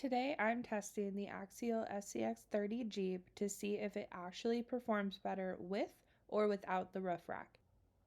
Today I'm testing the Axial SCX30 Jeep to see if it actually performs better with or without the roof rack.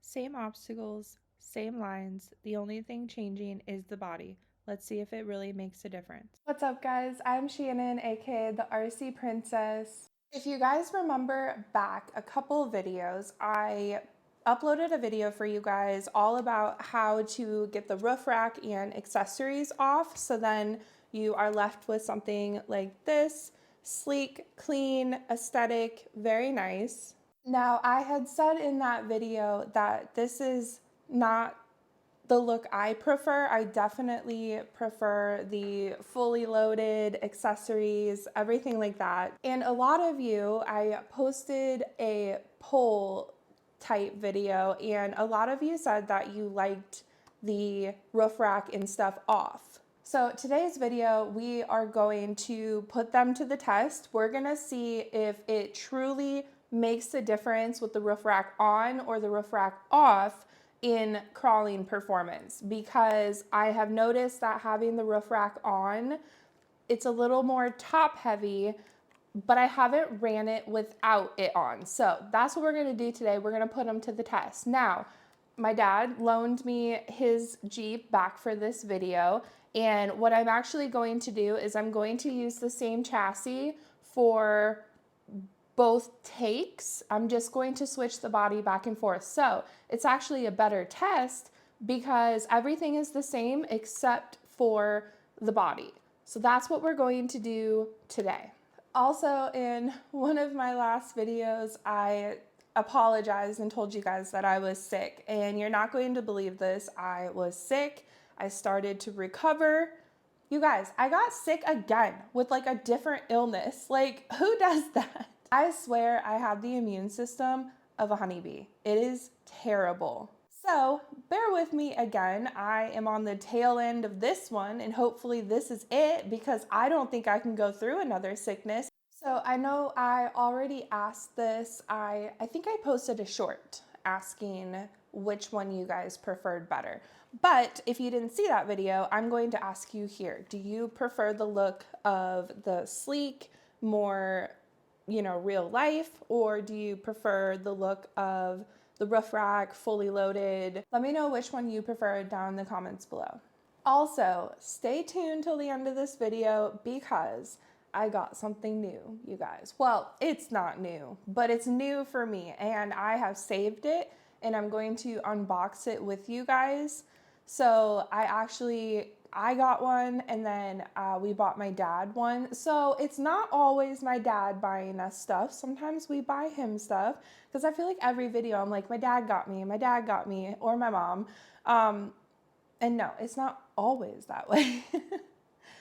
Same obstacles, same lines, the only thing changing is the body. Let's see if it really makes a difference. What's up guys, I'm Shannon, aka the RC Princess. If you guys remember back a couple videos, I uploaded a video for you guys all about how to get the roof rack and accessories off, so then you are left with something like this, sleek, clean, aesthetic, very nice. Now, I had said in that video that this is not the look I prefer. I definitely prefer the fully loaded accessories, everything like that. And a lot of you, I posted a poll type video, and a lot of you said that you liked the roof rack and stuff off. So today's video, we are going to put them to the test. We're gonna see if it truly makes a difference with the roof rack on or the roof rack off in crawling performance, because I have noticed that having the roof rack on, it's a little more top heavy, but I haven't ran it without it on. So that's what we're gonna do today. We're gonna put them to the test. Now, my dad loaned me his Jeep back for this video, and what I'm actually going to do is I'm going to use the same chassis for both takes. I'm just going to switch the body back and forth. So it's actually a better test because everything is the same except for the body. So that's what we're going to do today. Also, in one of my last videos, I apologized and told you guys that I was sick, and you're not going to believe this. I was sick. I started to recover. You guys, I got sick again with like a different illness. Like, who does that? I swear I have the immune system of a honeybee. It is terrible. So bear with me again. I am on the tail end of this one, and hopefully this is it, because I don't think I can go through another sickness. So I know I already asked this. I think I posted a short asking which one you guys preferred better. But if you didn't see that video, I'm going to ask you here. Do you prefer the look of the sleek, more, real life, or do you prefer the look of the roof rack, fully loaded? Let me know which one you prefer down in the comments below. Also, stay tuned till the end of this video because I got something new, you guys. Well, it's not new, but it's new for me, and I have saved it, and I'm going to unbox it with you guys. So I got one, and then we bought my dad one. So it's not always my dad buying us stuff. Sometimes we buy him stuff, because I feel like every video I'm like, my dad got me, or my mom. And no, it's not always that way.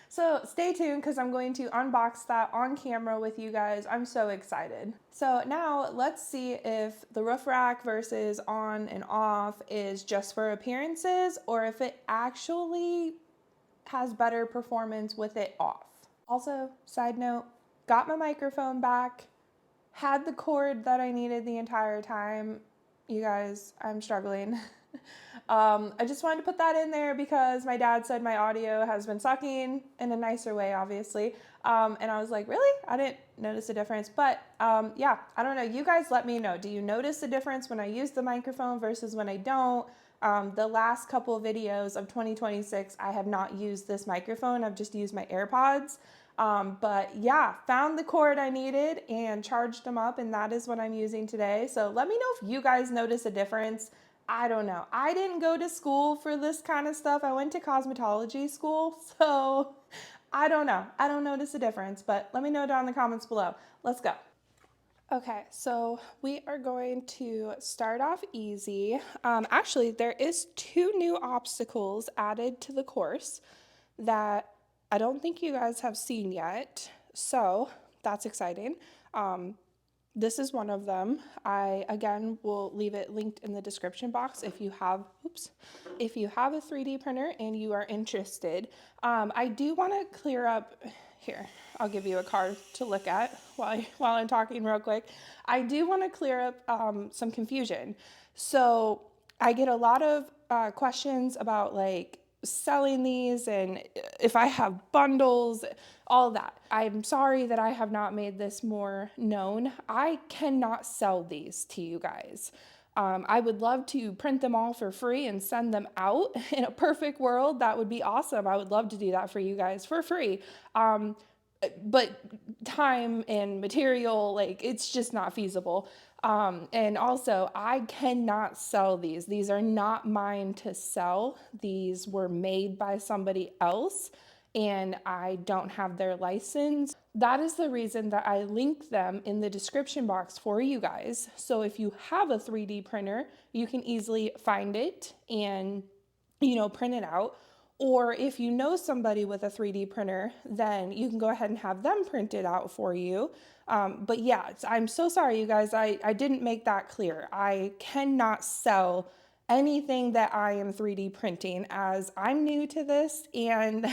So stay tuned, because I'm going to unbox that on camera with you guys. I'm so excited. So now let's see if the roof rack versus on and off is just for appearances, or if it actually has better performance with it off. Also, side note, got my microphone back, had the cord that I needed the entire time. You guys, I'm struggling. I just wanted to put that in there because my dad said my audio has been sucking, in a nicer way, obviously. And I was like, really? I didn't notice a difference. But yeah, I don't know. You guys let me know. Do you notice a difference when I use the microphone versus when I don't? The last couple of videos of 2026, I have not used this microphone. I've just used my AirPods. But yeah, found the cord I needed and charged them up, and that is what I'm using today. So let me know if you guys notice a difference. I don't know. I didn't go to school for this kind of stuff. I went to cosmetology school, so I don't know. I don't notice a difference, but let me know down in the comments below. Let's go. Okay, so we are going to start off easy. Actually, there is 2 new obstacles added to the course that I don't think you guys have seen yet, so that's exciting. This is one of them. I, again, will leave it linked in the description box if you have a 3D printer and you are interested. I do want to clear up here. I'll give you a card to look at while I'm talking real quick. I do want to clear up some confusion. So I get a lot of questions about, like, selling these and if I have bundles, all of that. I'm sorry that I have not made this more known. I cannot sell these to you guys. I would love to print them all for free and send them out. In a perfect world, that would be awesome. I would love to do that for you guys for free. But time and material, like, it's just not feasible. And also, I cannot sell these. These are not mine to sell. These were made by somebody else, and I don't have their license. That is the reason that I link them in the description box for you guys. So if you have a 3D printer, you can easily find it and, print it out. Or if you know somebody with a 3D printer, then you can go ahead and have them print it out for you. But yeah, I'm so sorry, you guys. I didn't make that clear. I cannot sell anything that I am 3D printing as I'm new to this and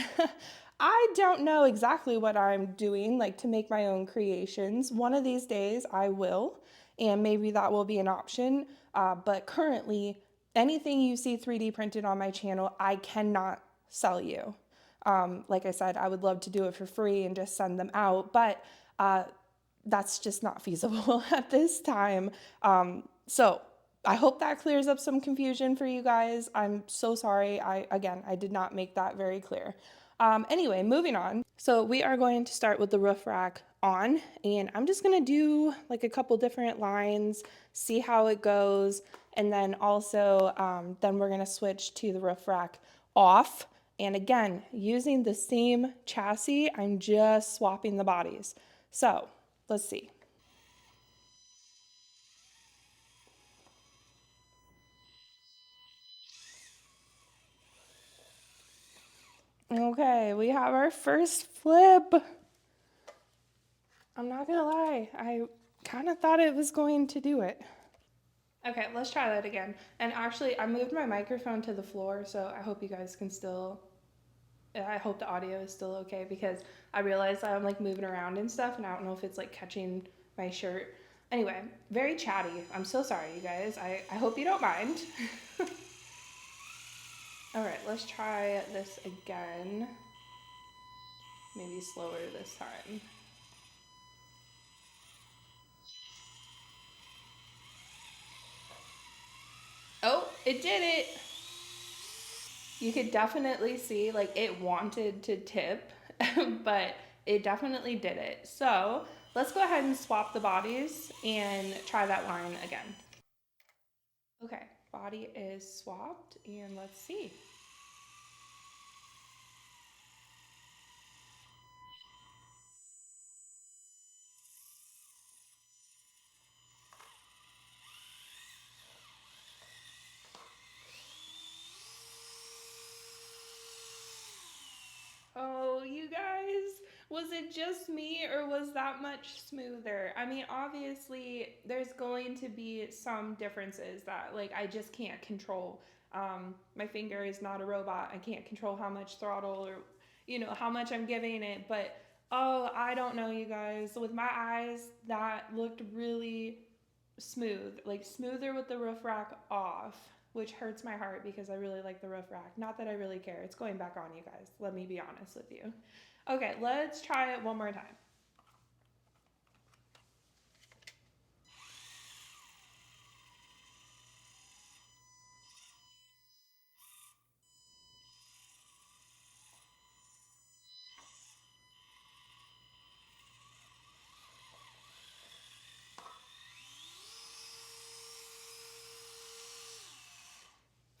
I don't know exactly what I'm doing, like to make my own creations. One of these days I will, and maybe that will be an option. But currently, anything you see 3D printed on my channel, I cannot sell you. Like I said, I would love to do it for free and just send them out, but that's just not feasible at this time. So I hope that clears up some confusion for you guys. I'm so sorry. I did not make that very clear. Anyway, moving on. So we are going to start with the roof rack on, and I'm just gonna do like a couple different lines, see how it goes, and then also then we're gonna switch to the roof rack off. And again, using the same chassis, I'm just swapping the bodies. So let's see. Okay, we have our first flip. I'm not gonna lie, I kind of thought it was going to do it. Okay, let's try that again. And actually, I moved my microphone to the floor, so I hope you guys can still, I hope the audio is still okay because I realized I'm like moving around and stuff, and I don't know if it's like catching my shirt. Anyway, very chatty. I'm so sorry, you guys. I hope you don't mind. All right, let's try this again. Maybe slower this time. Oh, it did it. You could definitely see like it wanted to tip, but it definitely did it. So let's go ahead and swap the bodies and try that line again. Okay, body is swapped and let's see. Oh, you guys, was it just me or was that much smoother? I mean, obviously, there's going to be some differences that, like, I just can't control. My finger is not a robot. I can't control how much throttle or, how much I'm giving it. But, oh, I don't know, you guys. With my eyes, that looked really smooth, like smoother with the roof rack off, which hurts my heart because I really like the roof rack. Not that I really care. It's going back on, you guys. Let me be honest with you. Okay, let's try it one more time.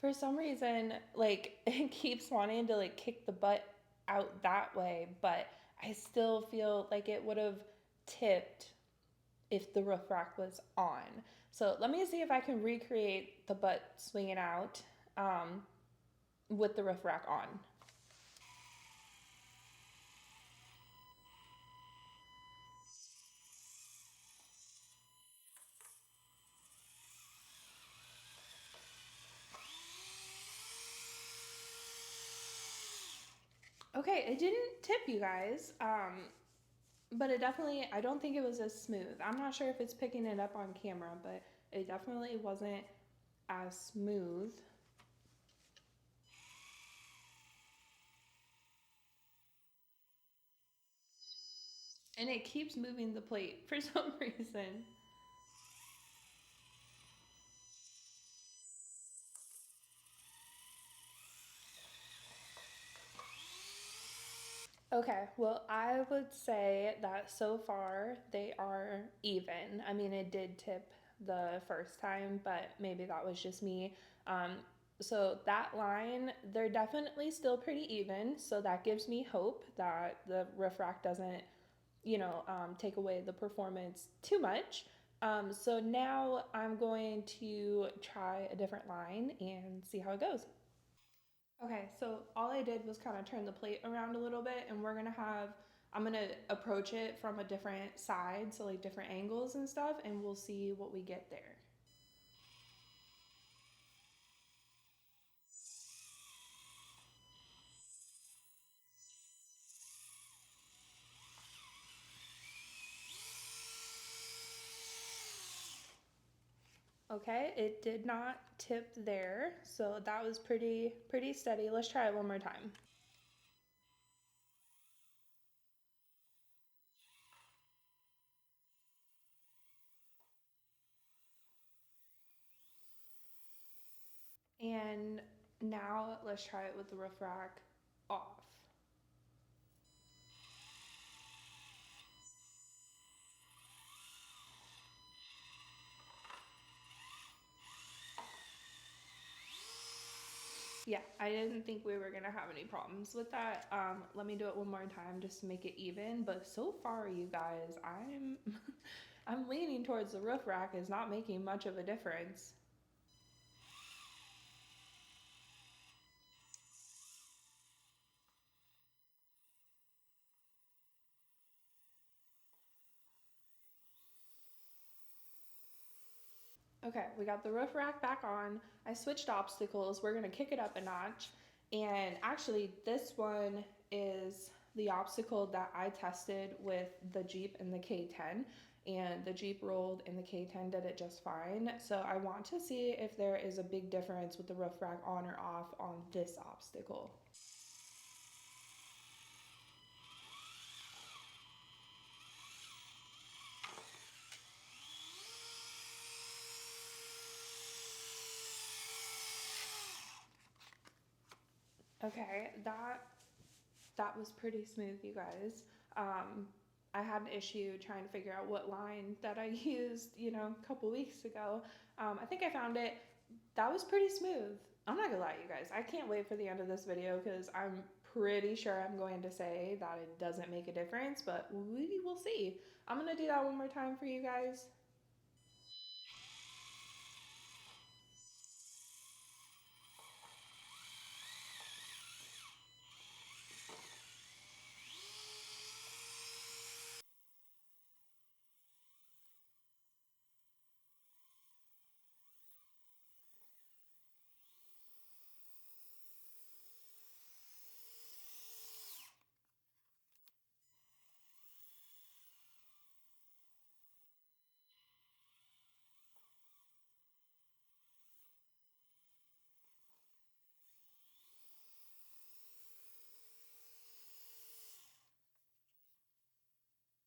For some reason, like it keeps wanting to like kick the butt out that way, but I still feel like it would have tipped if the roof rack was on. So let me see if I can recreate the butt swinging out with the roof rack on. Okay, it didn't tip, you guys. But it definitely, I don't think it was as smooth. I'm not sure if it's picking it up on camera, but it definitely wasn't as smooth. And it keeps moving the plate for some reason. Okay, well, I would say that so far they are even. I mean, it did tip the first time, but maybe that was just me. Um, so that line, they're definitely still pretty even. So that gives me hope that the roof rack doesn't, take away the performance too much. So now I'm going to try a different line and see how it goes. Okay, so all I did was kind of turn the plate around a little bit, and I'm gonna approach it from a different side, so like different angles and stuff, and we'll see what we get there. Okay, it did not tip there, so that was pretty steady. Let's try it one more time. And now let's try it with the roof rack off. Yeah, I didn't think we were gonna have any problems with that. Let me do it one more time just to make it even. But so far, you guys, I'm leaning towards the roof rack is not making much of a difference. Okay, we got the roof rack back on. I switched obstacles. We're gonna kick it up a notch. And actually, this one is the obstacle that I tested with the Jeep and the K10. And the Jeep rolled and the K10 did it just fine. So I want to see if there is a big difference with the roof rack on or off on this obstacle. Okay, that was pretty smooth, you guys. Um, I had an issue trying to figure out what line that I used, a couple weeks ago. I think I found it. That was pretty smooth. I'm not gonna lie, you guys. I can't wait for the end of this video because I'm pretty sure I'm going to say that it doesn't make a difference, but we will see. I'm gonna do that one more time for you guys.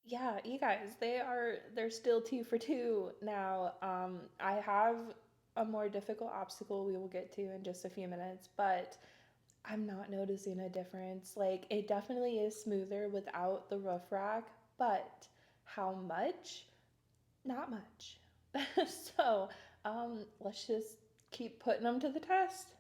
Yeah, you guys, they're still two for two now. I have a more difficult obstacle we will get to in just a few minutes, but I'm not noticing a difference. Like it definitely is smoother without the roof rack, but how much? Not much. So, let's just keep putting them to the test.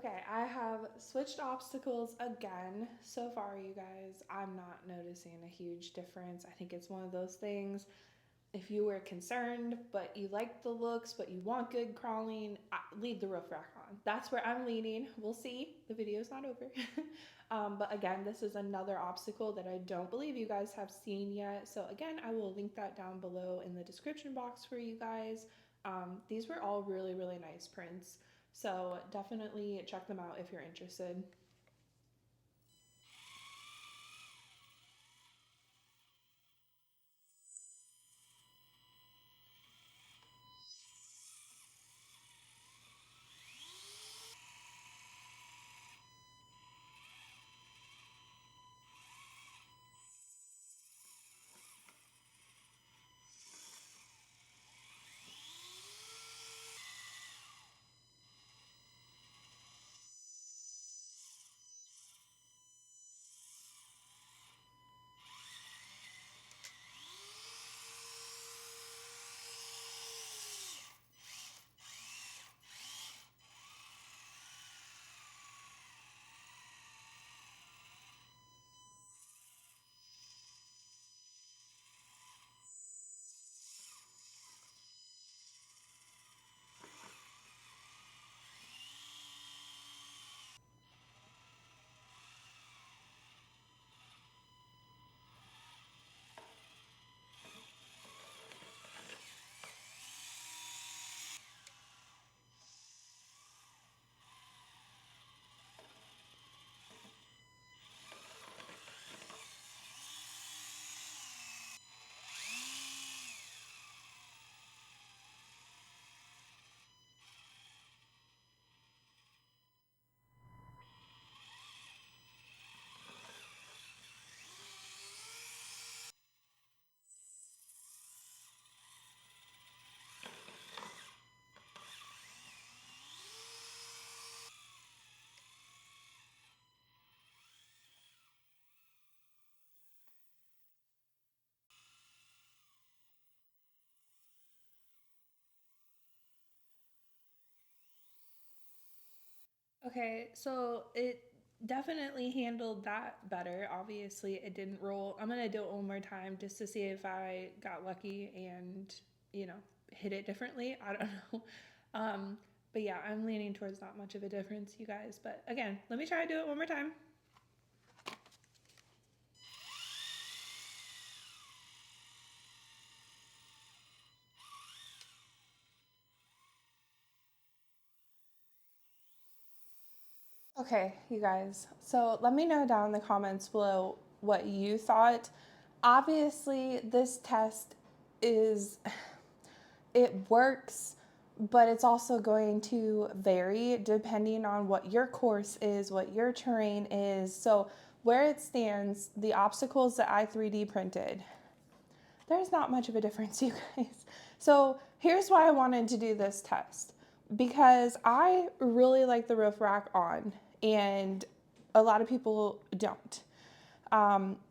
Okay, I have switched obstacles again. So far, you guys, I'm not noticing a huge difference. I think it's one of those things. If you were concerned, but you like the looks, but you want good crawling, leave the roof rack on. That's where I'm leaning. We'll see. The video's not over. But again, this is another obstacle that I don't believe you guys have seen yet. So again, I will link that down below in the description box for you guys. These were all really, really nice prints. So definitely check them out if you're interested. Okay, so it definitely handled that better. Obviously, it didn't roll. I'm gonna do it one more time just to see if I got lucky and, you know, hit it differently. I don't know. Um, but yeah, I'm leaning towards not much of a difference, you guys. But again, let me try to do it one more time. Okay, you guys. So let me know down in the comments below what you thought. Obviously, this test is, it works, but it's also going to vary depending on what your course is, what your terrain is. So where it stands, the obstacles that I 3D printed, there's not much of a difference, you guys. So here's why I wanted to do this test, because I really like the roof rack on, and a lot of people don't.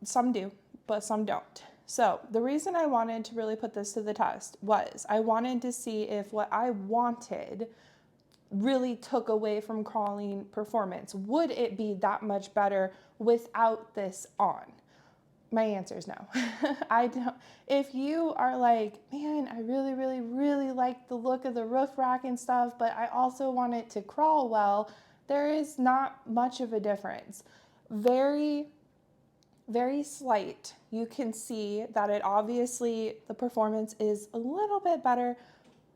Some do, but some don't. So the reason I wanted to really put this to the test was I wanted to see if what I wanted really took away from crawling performance. Would it be that much better without this on? My answer is no. I don't. If you are like, man, I really, really, really like the look of the roof rack and stuff, but I also want it to crawl well, there is not much of a difference. Very, very slight. You can see that it obviously, the performance is a little bit better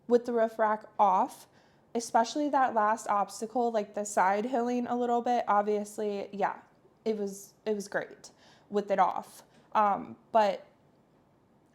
with the roof rack off, especially that last obstacle, like the side hilling a little bit. Obviously, yeah, it was great with it off. But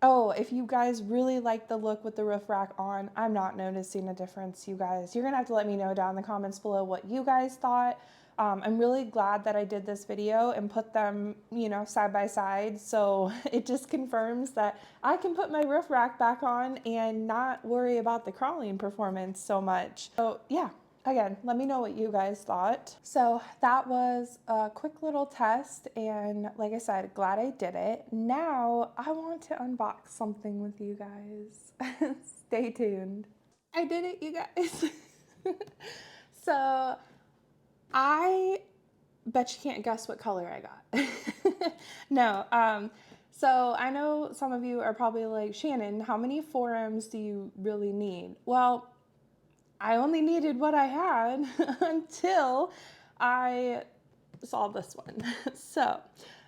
oh, if you guys really like the look with the roof rack on, I'm not noticing a difference, you guys. You're gonna have to let me know down in the comments below what you guys thought. I'm really glad that I did this video and put them, you know, side by side. So it just confirms that I can put my roof rack back on and not worry about the crawling performance so much. So yeah, again, let me know what you guys thought. So that was a quick little test, and like I said, glad I did it. Now I want to unbox something with you guys. Stay tuned. I did it, you guys. So I bet you can't guess what color I got. No, so I know some of you are probably like, Shannon, how many 4Ms do you really need? Well, I only needed what I had until I saw this one. So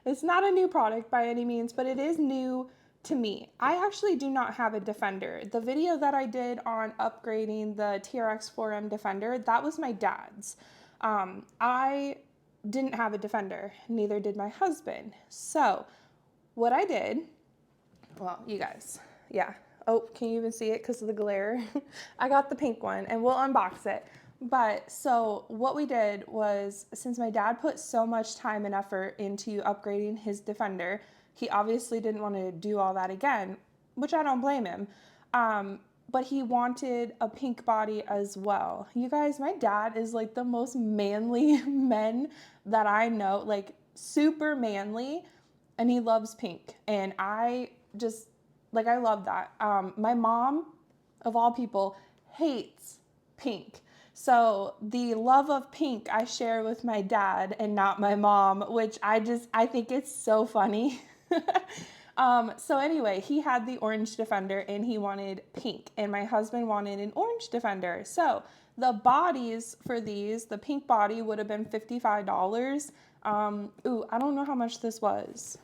it's not a new product by any means, but it is new to me. I actually do not have a Defender. The video that I did on upgrading the TRX4M Defender, that was my dad's. I didn't have a Defender, neither did my husband. So what I did, well, you guys, yeah. Oh, can you even see it because of the glare? I got the pink one and we'll unbox it. But so what we did was, since my dad put so much time and effort into upgrading his Defender, he obviously didn't want to do all that again, which I don't blame him. But he wanted a pink body as well. You guys, my dad is like the most manly men that I know, like super manly, and he loves pink. And I just, like, I love that. My mom, of all people, hates pink. So the love of pink I share with my dad and not my mom, which I think it's so funny. So anyway, he had the orange Defender and he wanted pink, and my husband wanted an orange Defender. So the bodies for these, the pink body would have been $55. Ooh, I don't know how much this was.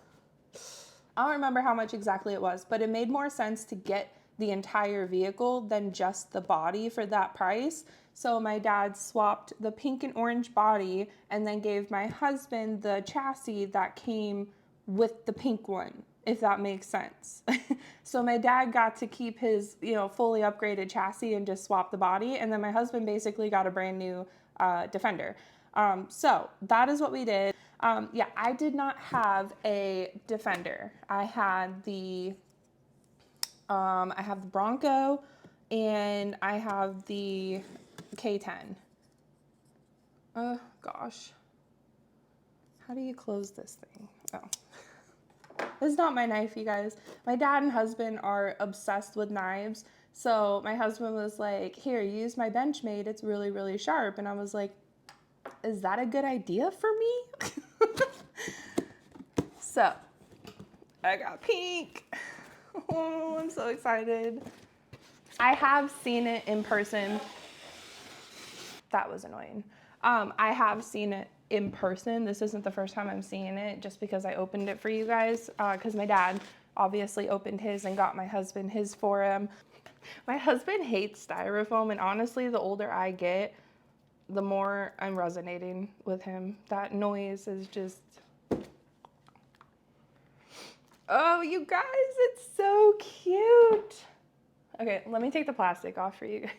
I don't remember how much exactly it was, but it made more sense to get the entire vehicle than just the body for that price. So my dad swapped the pink and orange body and then gave my husband the chassis that came with the pink one, if that makes sense. So my dad got to keep his, fully upgraded chassis and just swap the body. And then my husband basically got a brand new Defender. So that is what we did. Yeah, I did not have a Defender. I have the Bronco and I have the K10. Oh gosh. How do you close this thing? Oh. This is not my knife, you guys. My dad and husband are obsessed with knives. So my husband was like, here, use my Benchmade. It's really, really sharp. And I was like, is that a good idea for me? So I got pink. Oh, I'm so excited. I have seen it in person. That was annoying. I have seen it in person. This isn't the first time I'm seeing it, just because I opened it for you guys, because my dad obviously opened his and got my husband his for him. My husband hates styrofoam, and honestly, the older I get, the more I'm resonating with him. That noise is just, oh, you guys, it's so cute. Okay, let me take the plastic off for you guys.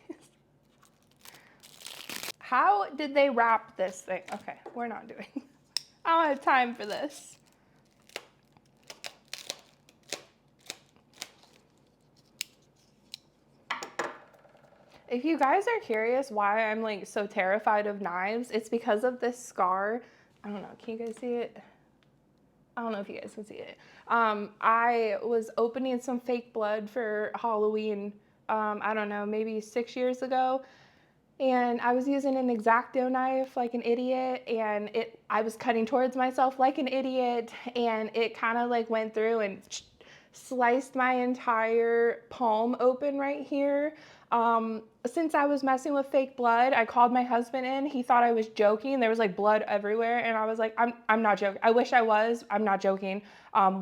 How did they wrap this thing? Okay, we're not doing. I don't have time for this. If you guys are curious why I'm like so terrified of knives, it's because of this scar. I don't know, can you guys see it? I don't know if you guys can see it. I was opening some fake blood for Halloween, I don't know, maybe 6 years ago. And I was using an X-Acto knife like an idiot, and I was cutting towards myself like an idiot, and it kind of like went through and sliced my entire palm open right here. Since I was messing with fake blood, I called my husband in. He thought I was joking. There was like blood everywhere, and I was like, I'm not joking. I wish I was. I'm not joking.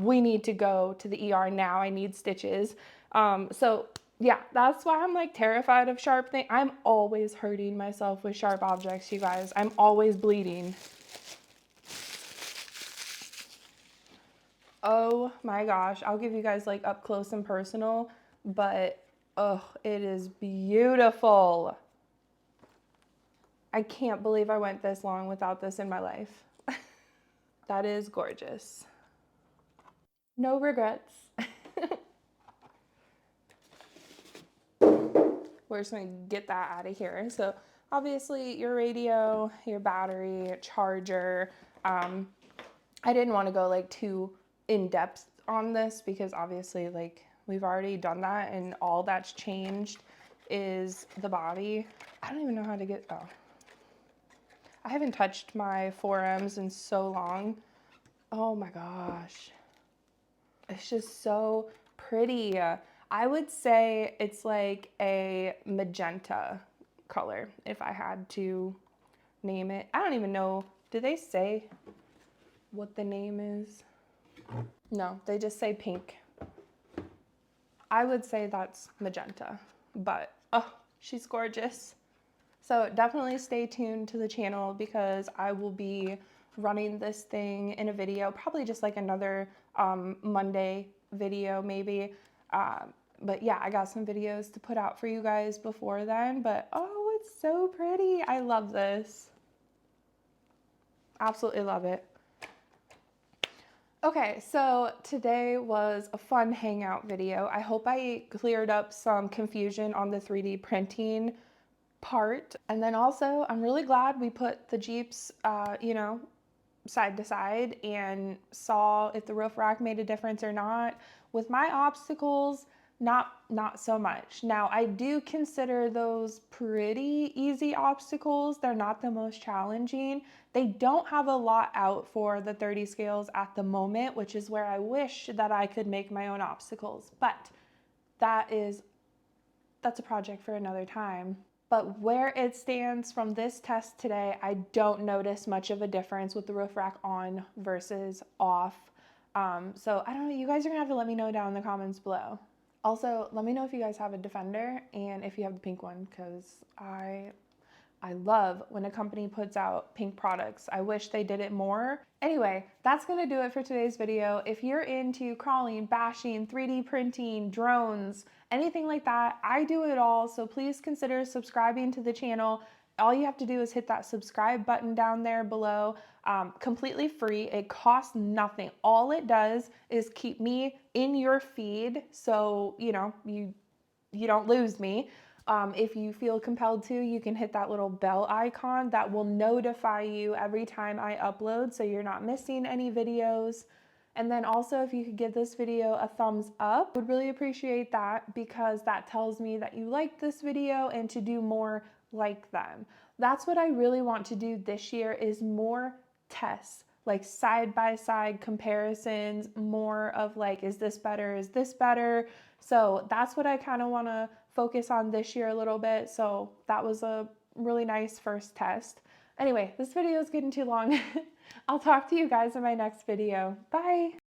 We need to go to the ER now. I need stitches. So yeah, that's why I'm like terrified of sharp things. I'm always hurting myself with sharp objects, you guys. I'm always bleeding. Oh my gosh, I'll give you guys like up close and personal, but oh, it is beautiful. I can't believe I went this long without this in my life. That is gorgeous. No regrets. We're just gonna get that out of here. So obviously your radio, your battery, charger. I didn't want to go like too in depth on this because obviously like we've already done that, and all that's changed is the body. I don't even know how to get, oh. I haven't touched my 4Ms in so long. Oh my gosh. It's just so pretty. I would say it's like a magenta color if I had to name it. I don't even know. Do they say what the name is? No, they just say pink. I would say that's magenta, but oh, she's gorgeous. So definitely stay tuned to the channel because I will be running this thing in a video, probably just like another Monday video maybe. But yeah, I got some videos to put out for you guys before then, but oh, it's so pretty. I love this. Absolutely love it. Okay, so today was a fun hangout video. I hope I cleared up some confusion on the 3D printing part. And then also, I'm really glad we put the Jeeps, side to side and saw if the roof rack made a difference or not. With my obstacles, not so much. Now, I do consider those pretty easy obstacles. They're not the most challenging. They don't have a lot out for the 30 scales at the moment, which is where I wish that I could make my own obstacles. But that's a project for another time. But where it stands from this test today, I don't notice much of a difference with the roof rack on versus off. So I don't know, you guys are gonna have to let me know down in the comments below. Also, let me know if you guys have a Defender and if you have the pink one, because I love when a company puts out pink products. I wish they did it more. Anyway, that's gonna do it for today's video. If you're into crawling, bashing, 3D printing, drones, anything like that, I do it all. So please consider subscribing to the channel. All you have to do is hit that subscribe button down there below. Completely free. It costs nothing. All it does is keep me in your feed so you don't lose me. If you feel compelled to, you can hit that little bell icon that will notify you every time I upload so you're not missing any videos. And then also, if you could give this video a thumbs up, I would really appreciate that because that tells me that you liked this video and to do more like them. That's what I really want to do this year, is more tests, like side-by-side comparisons, more of like, is this better, is this better? So that's what I kind of want to focus on this year a little bit. So that was a really nice first test. Anyway, this video is getting too long. I'll talk to you guys in my next video. Bye.